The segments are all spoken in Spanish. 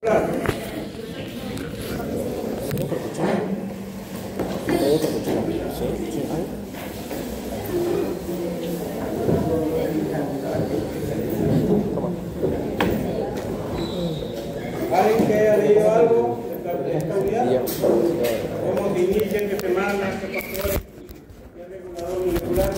Claro. ¿Alguien que haya leído algo de esta unidad? ¿Cómo se inicia, qué semana, qué factores, qué regulador molecular?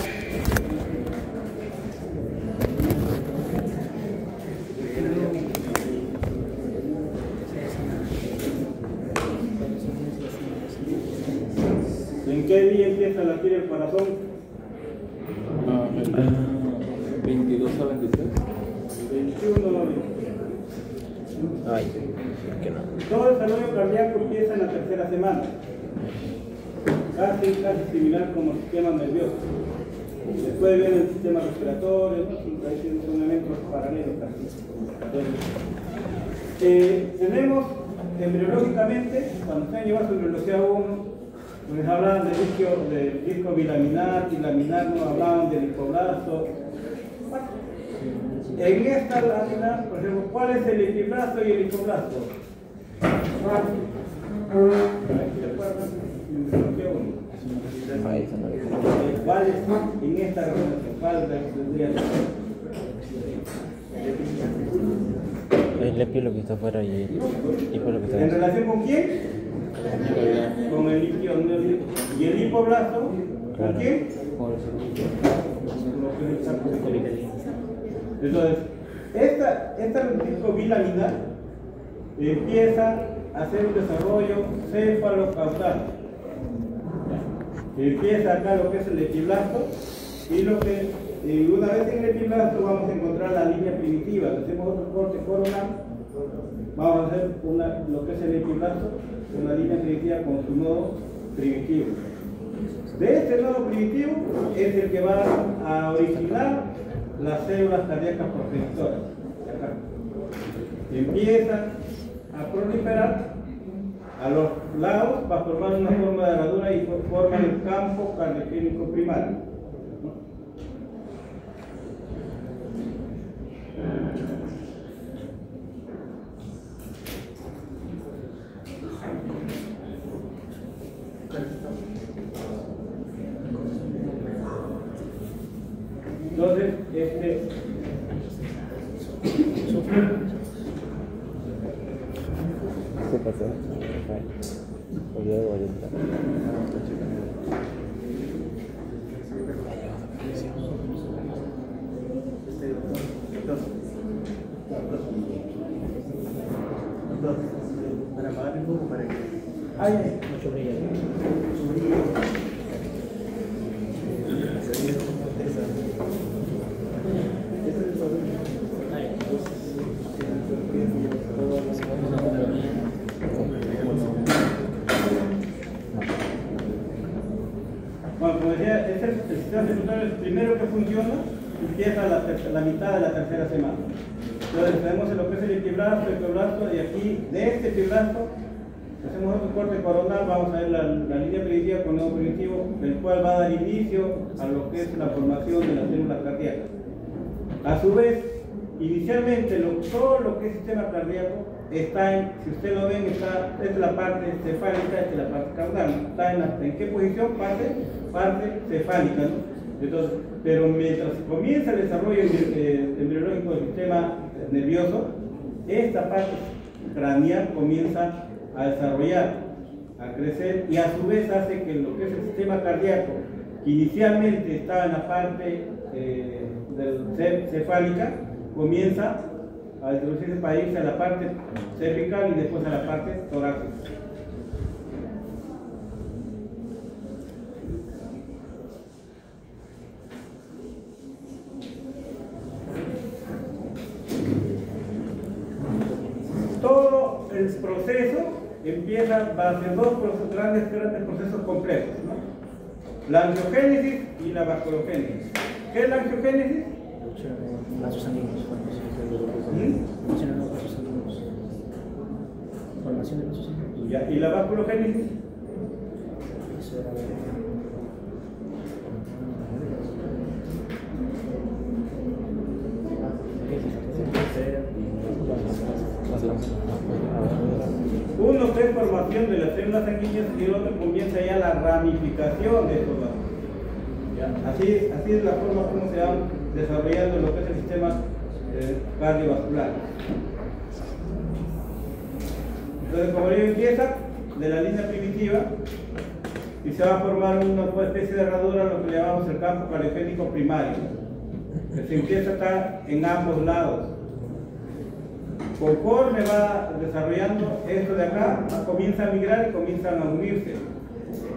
¿En qué día empieza a latir el corazón? 22 a 23. 21 no. Ay, que no. Todo el desarrollo cardíaco empieza en la tercera semana. Casi similar como el sistema nervioso. Después viene el sistema respiratorio, ¿no? Ahí son elementos paralelos casi. Entonces, tenemos embriológicamente, cuando ustedes llevan su embriología 1, pues hablaban del disco bilaminar y laminar, no hablaban del hipoblasto. En esta lámina, por ejemplo, ¿cuál es el epiblasto y el hipoblasto? ¿Cuál es en esta relación? ¿Cuál tendría que ser? El epi lo que está afuera y el hipo lo que está ¿En dentro. relación con quién? Con el líquido. ¿Y el hipoblasto? ¿Con Claro. quién? Entonces, esta disco bilaminar empieza a hacer un desarrollo cefalocaudal. Empieza acá lo que es el epiblasto y una vez en el epiblasto vamos a encontrar la línea primitiva. Hacemos otro corte coronal, vamos a hacer lo que es el epiblasto, una línea primitiva con su nodo primitivo. De este nodo primitivo es el que va a originar las células cardíacas progenitoras. Acá. Empiezan a proliferar a los lados para formar una forma de herradura y forman el campo cardioquímico primario. Entonces, ¿Qué pasó? Olvidé de orientar. para apagar el foco para que mucho brillo. Bueno, como decía, este es el sistema circulatorio, el primero que funciona, empieza la mitad de la tercera semana. Entonces tenemos lo que es el epiblasto, y aquí de este epiblasto hacemos otro corte coronal, vamos a ver la línea primitiva con nodo primitivo, el cual va a dar inicio a lo que es la formación de las células cardíacas. A su vez, inicialmente todo lo que es sistema cardíaco está en, si ustedes lo ven, esta es la parte cefálica, esta es la parte caudal. Está ¿en qué posición? Parte cefálica, ¿no? Entonces, pero mientras comienza el desarrollo embriológico del sistema nervioso, esta parte craneal comienza a desarrollar, a crecer y a su vez hace que lo que es el sistema cardíaco, que inicialmente estaba en la parte cefálica, comienza a introducirse para irse a la parte cervical y después a la parte torácica. Todo el proceso va a ser dos grandes procesos complejos, ¿no? La angiogénesis y la vasculogénesis. ¿Qué es la angiogénesis? Vasos sanguíneos, formación de los vasos sanguíneos. Formación de vasos sanguíneos. ¿Y la vasculogénesis? Eso era Uno que es formación de las células sanguíneas y el otro comienza ya la ramificación de estos vasos. ¿Ya? Así es la forma como se va desarrollando lo que es el sistema cardiovascular. Entonces, como digo, empieza de la línea primitiva y se va a formar una especie de herradura, lo que llamamos el campo cariogénico primario, que se empieza a estar en ambos lados. Conforme va desarrollando esto de acá, comienza a migrar y comienzan a unirse.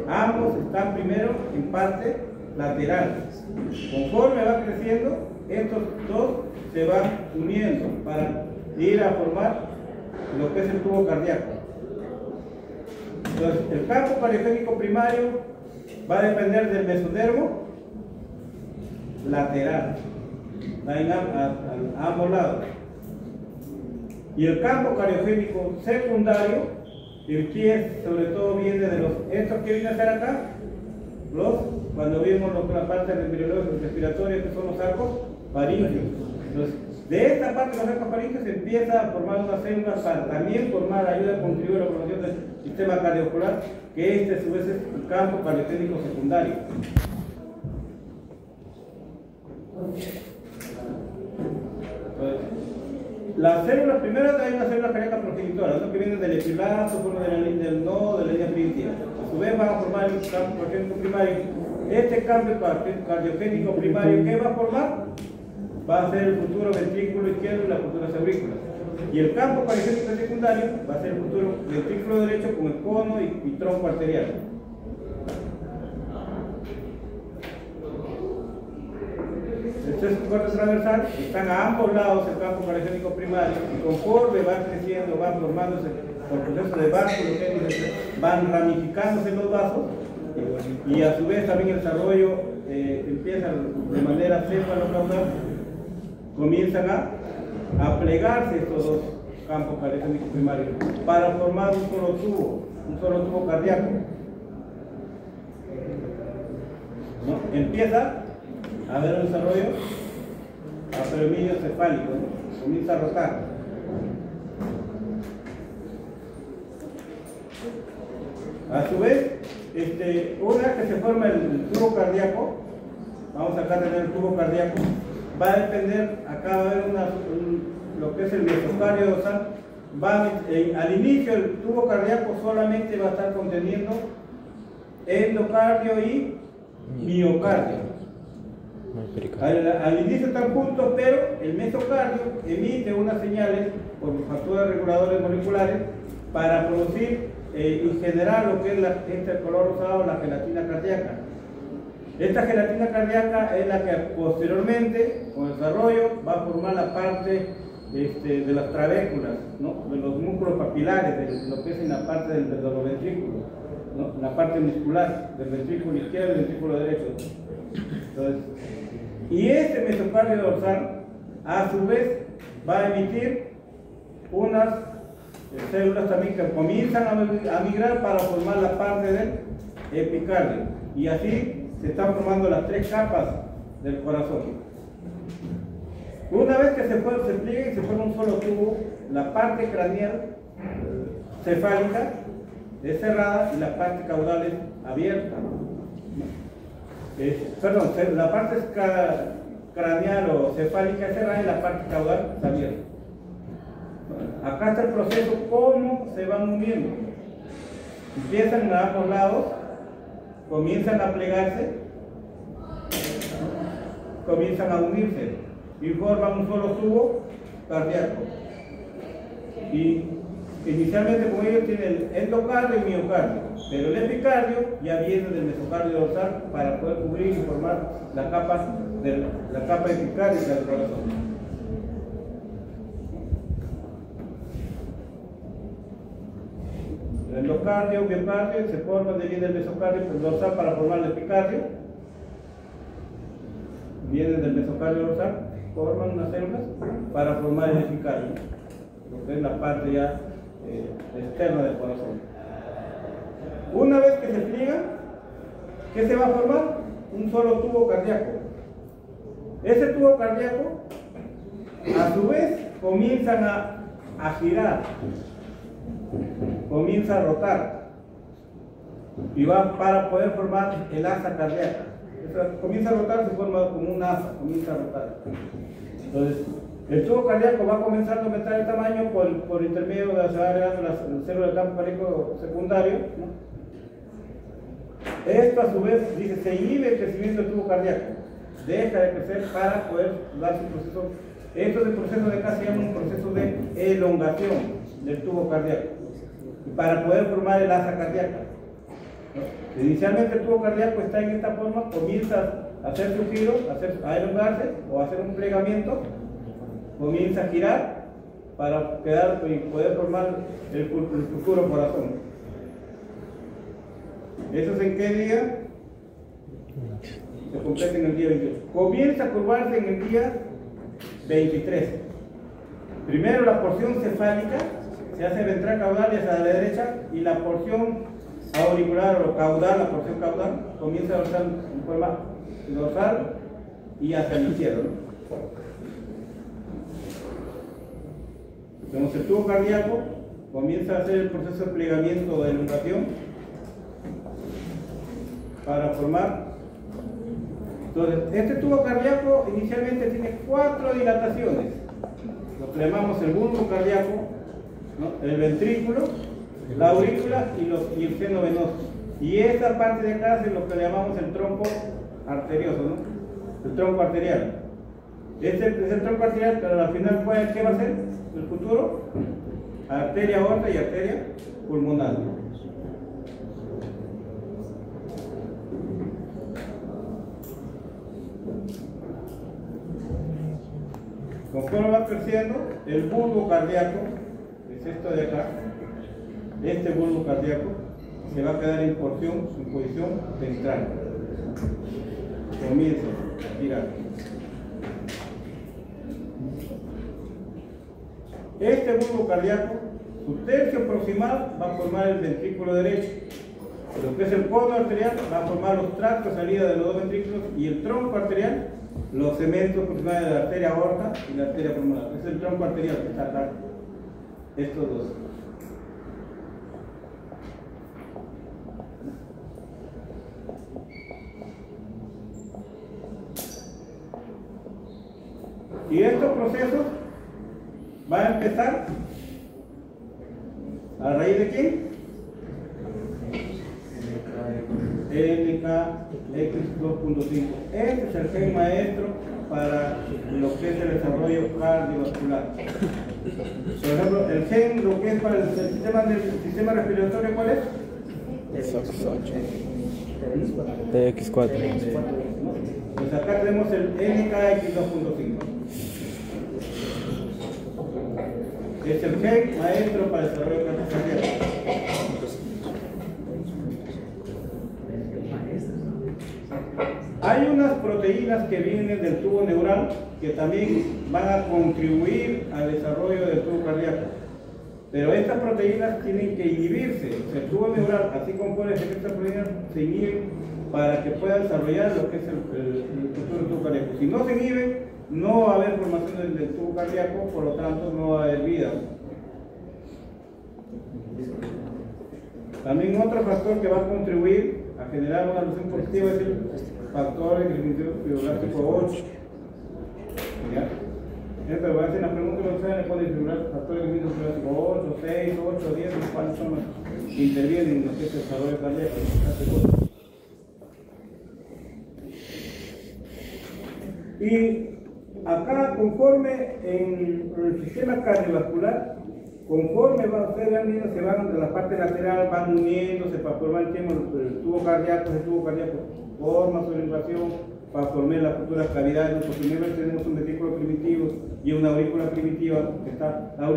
Ambos están primero en parte lateral. Conforme va creciendo, estos dos se van uniendo para ir a formar lo que es el tubo cardíaco. Entonces, el campo cariogénico primario va a depender del mesodermo lateral, va en ambos lados. Y el campo cariogénico secundario, el que sobre todo viene de estos que vienen a ser acá, cuando vimos la parte respiratoria, que son los arcos faringeos. Entonces, de esta parte de los arcos faringeos se empieza a formar una célula para también formar, ayuda a contribuir a la formación del sistema cardiovascular, que a su vez es el campo cariogénico secundario. Entonces, las células, primero hay una célula cardíaca progenitora, ¿no? Que viene del epilato, del nodo, de la línea primitiva. A su vez van a formar el campo cardíaco primario. Este campo cardiogénico primario, ¿qué va a formar? Va a ser el futuro ventrículo izquierdo y las futuras aurículas. Y el campo cardíaco secundario va a ser el futuro ventrículo derecho con el cono y tronco arterial. Este es un corte transversal, están a ambos lados el campo cardíaco primario y conforme va creciendo, va formándose por proceso de báculo, van ramificándose los vasos y a su vez también el desarrollo empieza de manera cefalocaudal, comienzan a plegarse estos dos campos cardíacos primarios para formar un solo tubo cardíaco. ¿No? Empieza a haber un desarrollo aperominio cefálico, ¿no? Comienza a rotar. A su vez, una vez que se forma el tubo cardíaco, vamos acá a tener el tubo cardíaco, va a depender, acá va a haber lo que es el mesocardio dorsal, al inicio el tubo cardíaco solamente va a estar conteniendo endocardio y miocardio. Al inicio están juntos, pero el mesocardio emite unas señales por factores reguladores moleculares para producir y generar lo que es este color rosado, la gelatina cardíaca. Esta gelatina cardíaca es la que posteriormente, con el desarrollo, va a formar la parte de las trabéculas, ¿no? De los músculos papilares, de lo que es en la parte de los ventrículos, ¿no? La parte muscular del ventrículo izquierdo y del ventrículo derecho. Entonces, y este mesocardio dorsal, a su vez, va a emitir unas células también que comienzan a migrar para formar la parte del epicardio. Y así se están formando las tres capas del corazón. Una vez que se pliega y se forma un solo tubo, la parte craneal cefálica es cerrada y la parte caudal es abierta. Perdón, la parte craneal o cefálica es cerrada y la parte caudal está abierta. Acá está el proceso, cómo se van uniendo. Empiezan a ambos lados, comienzan a plegarse, comienzan a unirse y forman un solo tubo cardíaco. Y inicialmente, como ellos tienen el endocardio y miocardio, pero el epicardio ya viene del mesocardio dorsal para poder cubrir y formar la capa epicárdica del corazón. El endocardio, miocardio se forman de bien del mesocardio dorsal para formar el epicardio. Vienen del mesocardio dorsal, forman unas células para formar el epicardio, lo que es la parte ya externa del corazón. Una vez que se pliega, ¿qué se va a formar? Un solo tubo cardíaco. Ese tubo cardíaco, a su vez, comienzan a girar comienza a rotar y va para poder formar el asa cardíaca. Comienza a rotar, se forma como un asa, comienza a rotar. Entonces, el tubo cardíaco va comenzando a aumentar el tamaño por intermedio de se va agregando el célula del campo cardíaco secundario, ¿no? Esto a su vez dice, se inhibe el crecimiento del tubo cardíaco, deja de crecer para poder dar su proceso. Esto del proceso de acá se llama un proceso de elongación del tubo cardíaco, para poder formar el asa cardíaca. Inicialmente el tubo cardíaco está en esta forma, comienza a hacer su giro, a elongarse o a hacer un plegamiento, comienza a girar para quedar y poder formar el futuro corazón. ¿Eso es en qué día? Se completa en el día 28. Comienza a curvarse en el día 23. Primero la porción cefálica se hace ventral caudal y hacia la derecha, y la porción auricular o caudal, la porción caudal, comienza a avanzar en forma dorsal y hacia el izquierdo. Vemos el tubo cardíaco, comienza a hacer el proceso de plegamiento de elongación para formar. Entonces, este tubo cardíaco inicialmente tiene 4 dilataciones, lo que llamamos el bulbo cardíaco, ¿no? El ventrículo, la aurícula y el seno venoso. Y esta parte de acá es lo que le llamamos el tronco arterioso, ¿no? El tronco arterial. Este es el tronco arterial, pero al final, ¿qué va a ser? El futuro, arteria aorta y arteria pulmonar. Conforme va creciendo, el bulbo cardíaco, es esto de acá, este bulbo cardíaco se va a quedar en posición ventral. Comienza a girar. Este bulbo cardíaco, su tercio proximal va a formar el ventrículo derecho. Lo que es el cono arterial va a formar los tractos de salida de los dos ventrículos, y el tronco arterial, los segmentos proximales de la arteria aorta y la arteria pulmonar. Es el tronco arterial que está acá. Estos dos. Y estos procesos van a empezar a raíz de quién? NKX2.5. Este es el gen maestro para lo que es el desarrollo cardiovascular. Por ejemplo, el gen, lo que es para el sistema respiratorio, ¿cuál es? TX4. Pues acá tenemos el NKX2.5. Es el gen maestro para el desarrollo cardiovascular. Hay unas proteínas que vienen del tubo neural que también van a contribuir al desarrollo del tubo cardíaco. Pero estas proteínas tienen que inhibirse. El tubo neural, así como puede ser que estas proteínas se inhiben para que pueda desarrollar lo que es el futuro tubo cardíaco. Si no se inhiben, no va a haber formación del tubo cardíaco, por lo tanto no va a haber vida. También otro factor que va a contribuir a generar una lesión positiva es el factor de crecimiento fibroblástico 8. ¿Ya? Pero voy a hacer una pregunta que ustedes le pueden figurar factor de crecimiento fibroblástico 8, 6, 8, 10, ¿cuáles son los que intervienen en lo que es el desarrollo cardíaco? Y acá, conforme en el sistema cardiovascular, conforme ustedes van viendo, se van de la parte lateral, van uniéndose para formar el tubo cardíaco. El tubo cardíaco forma su elongación para formar las futuras cavidades. Nosotros primero tenemos un ventrículo primitivo y una aurícula primitiva. Que está, el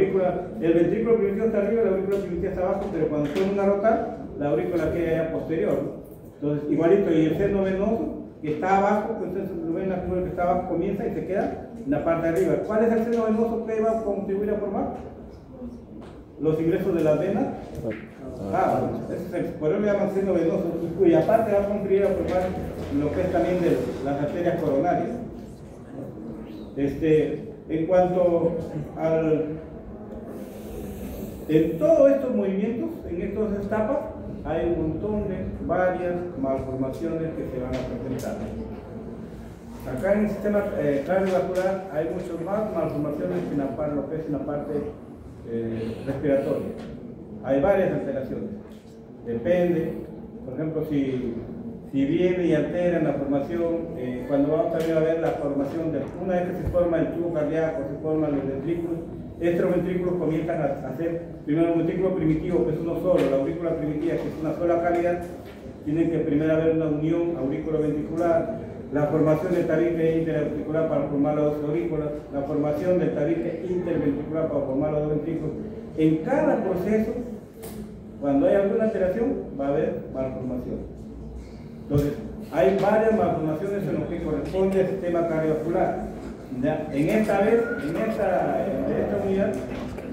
ventrículo primitivo está arriba, la aurícula primitiva está abajo, pero cuando se une a rotar, la aurícula queda allá posterior. Entonces, igualito, y el seno venoso que está abajo, pues ustedes lo ven, la figura que está abajo comienza y se queda en la parte de arriba. ¿Cuál es el seno venoso que va a contribuir a formar? Los ingresos de las venas. Por eso le llaman seno venoso, y aparte va a contribuir a formar lo que es también de las arterias coronarias. En cuanto al En todos estos movimientos, en estas etapas, hay un montón de varias malformaciones que se van a presentar. Acá en el sistema cardiovascular hay muchas más malformaciones que en lo que es en la parte respiratoria. Hay varias alteraciones. Depende, por ejemplo, si viene y altera la formación, cuando vamos también a ver la formación, una vez que se forma el tubo cardíaco, se forman los ventrículos, estos ventrículos comienzan a hacer, primero un ventrículo primitivo, que es uno solo, la aurícula primitiva, que es una sola cavidad, tienen que primero haber una unión aurículo-ventricular, la formación del tabique interauricular para formar las dos aurículas, la formación del tabique interventricular para formar los dos ventrículos. En cada proceso, cuando hay alguna alteración, va a haber malformación. Entonces, hay varias malformaciones en lo que corresponde al sistema cardiovascular. ¿Ya? En esta unidad,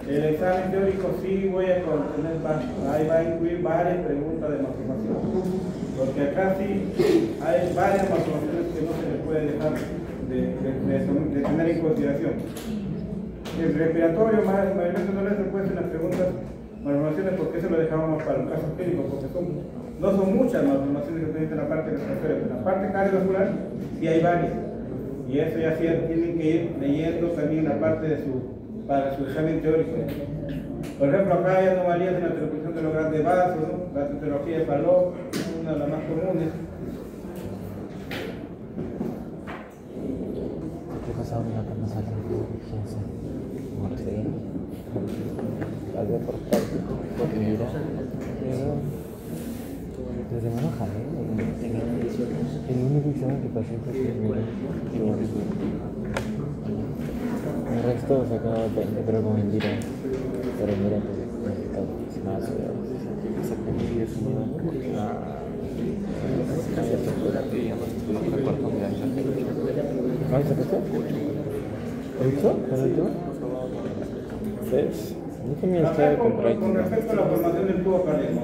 el examen teórico sí voy a contener, ahí va a incluir varias preguntas de malformación. Porque acá sí hay varias malformaciones que no se les puede dejar de tener en consideración. El respiratorio, mayormente no les recuerden las preguntas malformaciones porque eso lo dejamos para los casos clínicos, porque no son muchas malformaciones que tienen en la parte respiratoria, pero en la parte cardiovascular sí hay varias. Y eso ya sí tienen que ir leyendo también la parte para su examen teórico. Por ejemplo, acá hay anomalías en la interpretación de los grandes vasos, ¿no? La tetralogía de Fallot, una de las más comunes. ¿Qué pasaba cuando salió de urgencia? Algo por parte, porque mira, desde Manoja, el único examen que pasé fue que el resto sacaba 20, pero con el Dira. Pero mira, pues más saqué mi 10 ¿cuál sacaste? ¿8? ¿El último? ¿6? Con respecto a la formación del tubo cardíaco,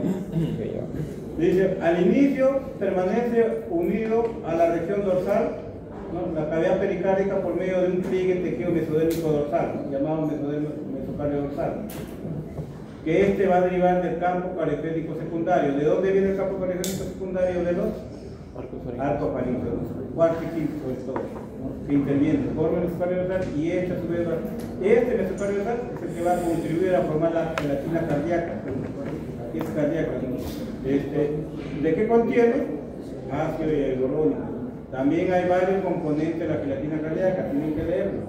dice, al inicio permanece unido a la región dorsal, ¿no? La cavidad pericárdica por medio de un pliegue tejido mesodérmico dorsal, llamado mesocardio dorsal, que este va a derivar del campo cariocético secundario. ¿De dónde viene el campo cariocético secundario? De los arcos faríngeo, cuarto y quinto sobre todo, ¿no? Que intervienen, forman el mesocardio dorsal y este mesocardio dorsal es el que va a contribuir a formar la gelatina cardíaca. Aquí es cardíaca. ¿De qué contiene? Ácido hialurónico. También hay varios componentes de la gelatina cardíaca, tienen que leerlo.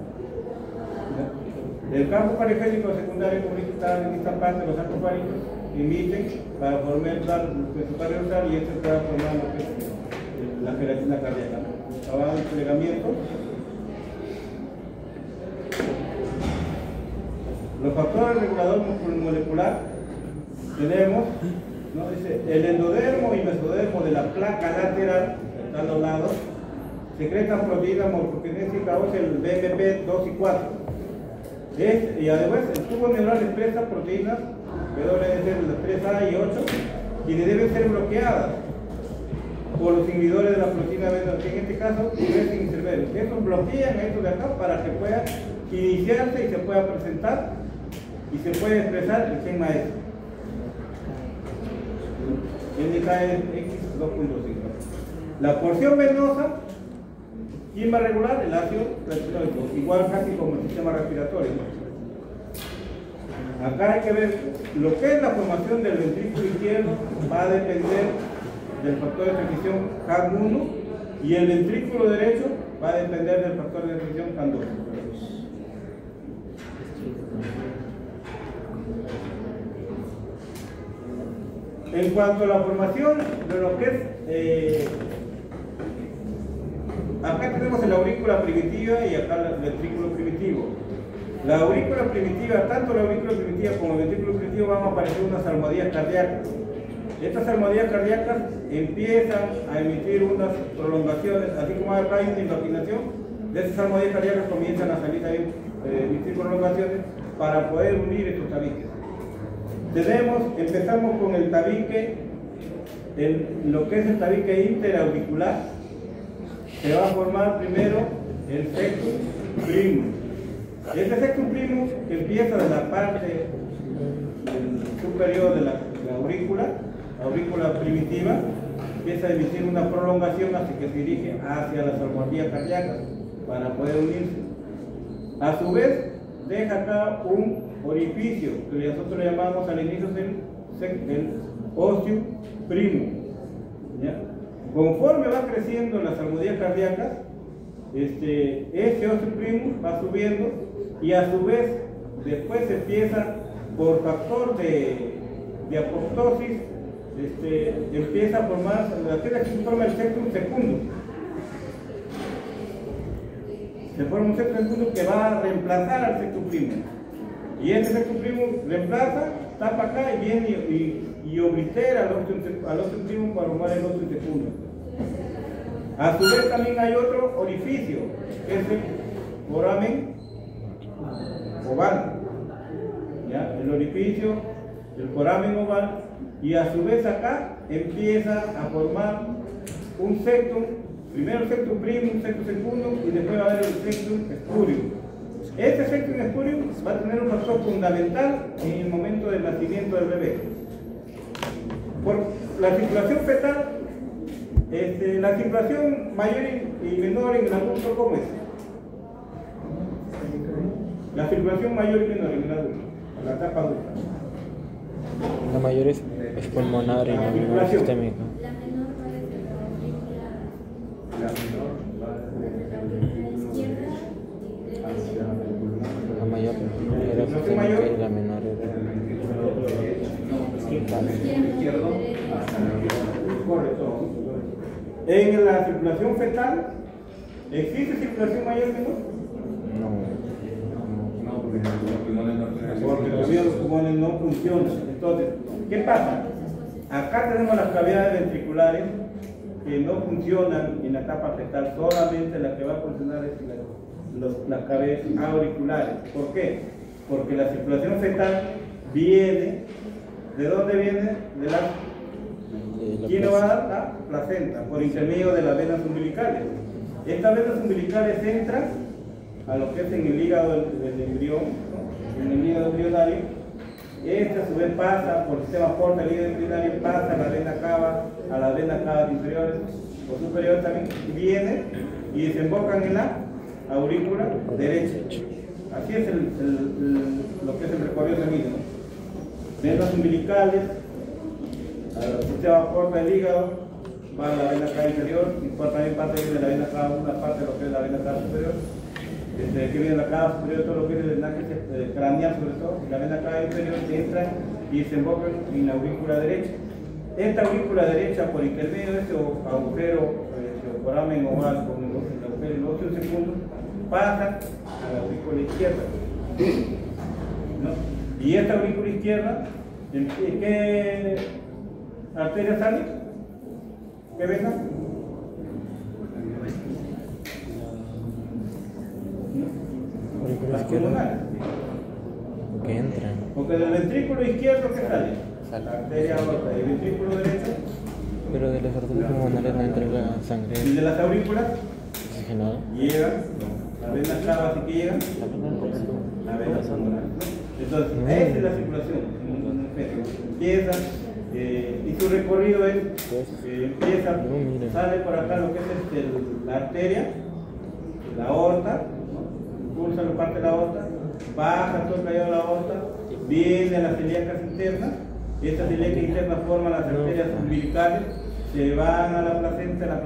El campo periférico secundario, como está en esta parte, los arcos faríneos emiten para formar el mesocardio dorsal y esto se va a formar lo que es la gelatina cardíaca. Ahora el plegamiento. Los factores reguladores molecular tenemos, ¿no? Dice, el endodermo y mesodermo de la placa lateral, está a los lados, secretan proteínas morfogenéticas, el BMP 2 y 4. Y además el tubo neural expresa proteínas, que deben ser las 3A y 8, quienes deben ser bloqueadas por los inhibidores de la proteína B, que en este caso Ivesen y Cerveris. Estos bloquean esto de acá para que pueda iniciarse y se pueda presentar y se puede expresar el gen maestro. NKX 2.5. La porción venosa, ¿quién va a regular? El ácido respiratorio, igual casi como el sistema respiratorio. Acá hay que ver lo que es la formación del ventrículo izquierdo, va a depender del factor de transcripción CAG1 y el ventrículo derecho va a depender del factor de transcripción CAG2. En cuanto a la formación de lo que es, acá tenemos la aurícula primitiva y acá el ventrículo primitivo. La aurícula primitiva, tanto la aurícula primitiva como el ventrículo primitivo van a aparecer unas almohadillas cardíacas. Estas almohadillas cardíacas empiezan a emitir unas prolongaciones, así como acá hay una invaginación, de estas almohadillas cardíacas comienzan a salir también, emitir prolongaciones para poder unir estos tabiques. Empezamos con el tabique, lo que es el tabique interauricular. Se va a formar primero el sectum primus. Este sectum primus que empieza de la parte superior de la aurícula primitiva, empieza a emitir una prolongación hasta que se dirige hacia las armonías cardíacas para poder unirse. A su vez, deja acá un orificio que nosotros le llamamos al inicio del óseo primo. ¿Ya? Conforme va creciendo las armonías cardíacas, este óseo primo va subiendo y a su vez después se empieza por factor de apoptosis, empieza a formar aquella que se forma el septum secundum. Se forma un septum secundum que va a reemplazar al septum primo. Y ese septum primo reemplaza, tapa acá y viene y oblitera al óseo primo para formar el óseo secundum. A su vez también hay otro orificio, que es el foramen oval. ¿Ya? El orificio, el foramen oval, y a su vez acá empieza a formar un septum, primero el septum primo, un septum secundum, y después va a haber el septum spurium. Este septum spurium va a tener un factor fundamental en el momento del nacimiento del bebé. Por la circulación fetal, la circulación mayor y menor en el adulto, ¿cómo es? La circulación mayor y menor en el adulto, en la etapa adulta. La mayor es pulmonar y la menor es sistémica. La mayor era sistémica y la menor izquierdo. Correcto. En la circulación fetal, ¿existe circulación mayor y menor? Porque todavía los pulmones no funcionan. Entonces, ¿qué pasa? Acá tenemos las cavidades ventriculares que no funcionan en la etapa fetal, solamente la que va a funcionar es las cavidades auriculares. ¿Por qué? Porque la circulación fetal viene, ¿de dónde viene? De la... ¿Quién lo va a dar? La placenta, por intermedio de las venas umbilicales. Estas venas umbilicales entran a lo que es en el hígado del embrión, ¿no? En el hígado embrionario. Este a su vez pasa por el sistema porta del hígado embrionario, pasa a la vena cava, a las venas cavas inferiores o superiores también, viene y desembocan en la aurícula derecha. Así es lo que es el recorrido sanguíneo. Venas umbilicales, al sistema porta del hígado, va a la vena cava inferior, y también parte de la vena cava, una parte de lo que es la vena cava superior. Que viene la cava superior, todo lo que es el náquer craneal sobre todo, la vena cava inferior, entra y desemboca en la aurícula derecha. Esta aurícula derecha, por intermedio de este agujero, el foramen oval con el agujero del óseo secundum, pasa a la aurícula izquierda. ¿No? Y esta aurícula izquierda, ¿en qué arteria sale? ¿Qué vena? Las pulmonares. Que entran. Porque del ventrículo izquierdo, ¿qué sale? La arteria aorta. ¿Y el ventrículo derecho? Pero de las arterias pulmonares no entra la sangre ¿Y de las aurículas? oxigenada. Llegan. Las venas cavas, ¿y qué llegan? La vena pulmonar. Entonces, esa es la circulación. Empieza, y su recorrido es, empieza, sale por acá lo que es la arteria, la aorta, pulsa la parte de la aorta, baja todo el callado de la aorta, viene a las celíacas internas, estas celíacas internas forman las arterias umbilicales, se van a la placenta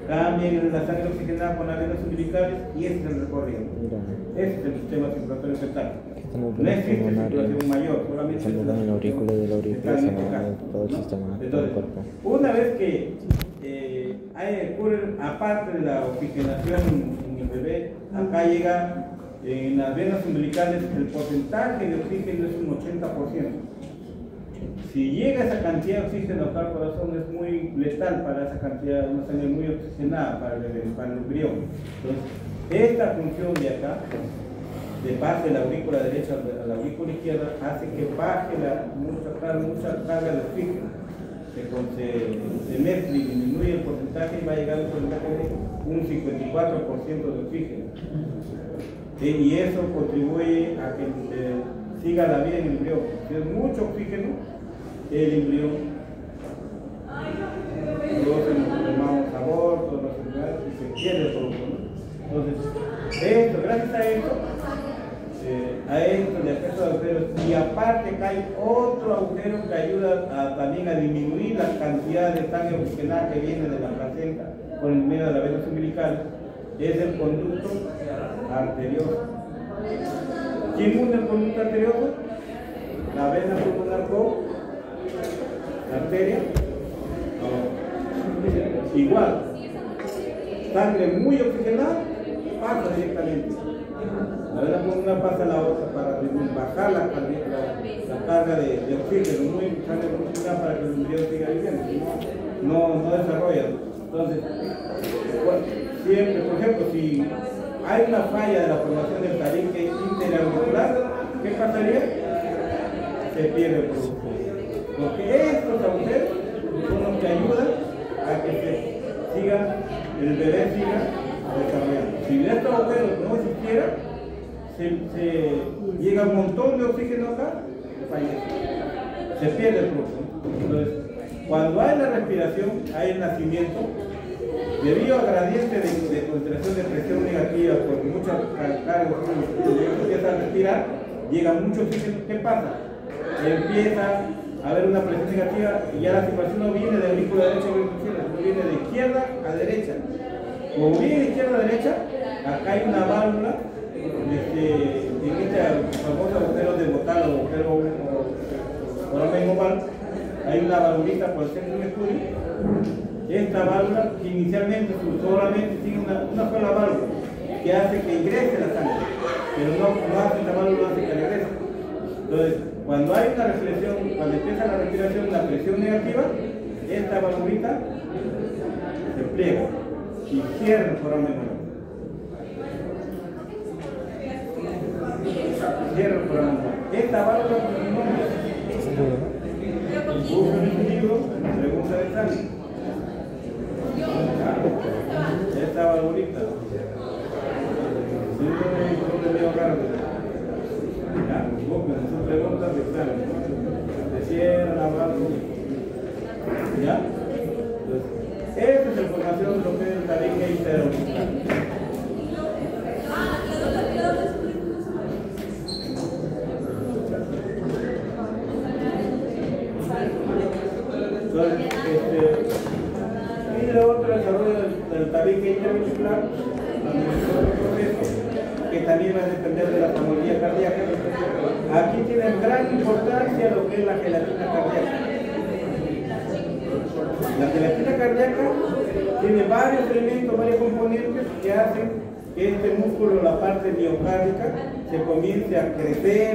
cambian la sangre oxigenada con las venas umbilicales y ese es el recorrido. Ese es el sistema circulatorio fetal. No existe circulación mayor, solamente en la aurícula y de la aurícula se va todo el sistema del cuerpo. Una vez que ocurre, aparte de la oxigenación en el bebé, acá llega en las venas umbilicales el porcentaje de oxígeno es un 80%. Si llega esa cantidad de oxígeno acá al corazón es muy letal para esa cantidad, una sangre muy oxigenada para el bebé, para el embrión. Entonces, esta función de acá, de pase de la aurícula derecha a la aurícula izquierda, hace que baje mucha carga de oxígeno. Se mezcla y disminuye el porcentaje y va a llegar a un porcentaje de un 54% de oxígeno. Y eso contribuye a que siga la vida en el embrión. Si es mucho oxígeno, el embrión produce lo que llamamos abortos, las enfermedades, y se pierde el producto, ¿no? Entonces, gracias a esto de acceso a agujeros, y aparte que hay otro agujero que ayuda también a disminuir la cantidad de sangre oxigenada que viene de la placenta por el medio de la vena umbilical, es el conducto arterioso. ¿Quién une el conducto arterioso? La vena pulmonar con la arteria. No. Igual, sangre muy oxigenada pasa directamente. La vena pulmonar pasa a la otra para bajar la carga de oxígeno, muy sangre muy oxigenada para que el embrión siga viviendo, no desarrolla. Entonces, siempre, por ejemplo, si hay una falla de la formación del tabique interauricular, ¿qué pasaría? Se pierde el producto. Porque estos agujeros son los que ayudan a que el bebé siga desarrollando. Si estos agujeros no existieran, se llega un montón de oxígeno acá, fallece. Se pierde el producto. Entonces, cuando hay la respiración, hay el nacimiento. Debido a gradiente de concentración de presión negativa, porque muchos cargos empiezan a respirar, llega mucho oxígeno. ¿Qué pasa? Empieza a haber una presión negativa y ya la circulación no viene de aurícula derecha a aurícula izquierda, sino viene de izquierda a derecha. Como viene de izquierda a derecha, acá hay una válvula en este famoso agujero de Botalo, agujero foramen oval, hay una valvulita por el centro del estudio. Esta válvula, que inicialmente solamente tiene una sola válvula que hace que ingrese la sangre, pero no hace esta válvula, hace que regrese. Entonces, cuando hay una respiración, cuando empieza la respiración, la presión negativa, esta válvulita se pliega y cierra el foramen oval. Cierra el foramen oval. Esta válvula, busca un individuo, pregunta de sangre. Esta valvulita, son preguntas de examen, se cierra la válvula, ¿ya? Entonces, esta es la información de lo que es el tabique interauricular. Y el otro desarrollo del tabique interauricular, que también va a depender de la tomografía cardíaca. Aquí tiene gran importancia lo que es la gelatina cardíaca. La gelatina cardíaca tiene varios elementos, varios componentes que hacen que este músculo, la parte miocárdica, se comience a crecer.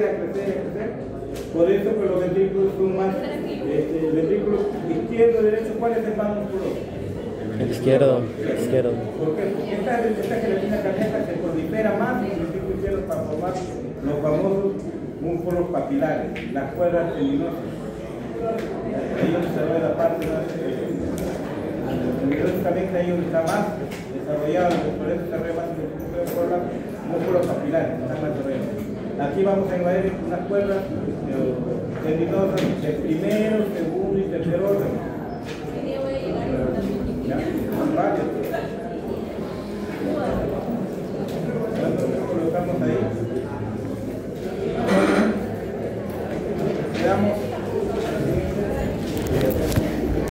Por eso que los ventrículos son más, el ventrículo izquierdo y derecho, ¿cuál es el más musculoso? El izquierdo. ¿Por qué? Porque esta gelatina cardíaca se prolifera más en el ventrículo izquierdo para formar los famosos músculos papilares, las cuerdas tendinosas. Ahí donde se ve la parte más entonces ahí donde está más desarrollado, por eso se desarrolla más en el ventrículo por los músculos papilares, están más desarrollados. Aquí vamos a invadir unas cuerdas tendinosas de primero, segundo y tercer orden. ¿Ya? Varios.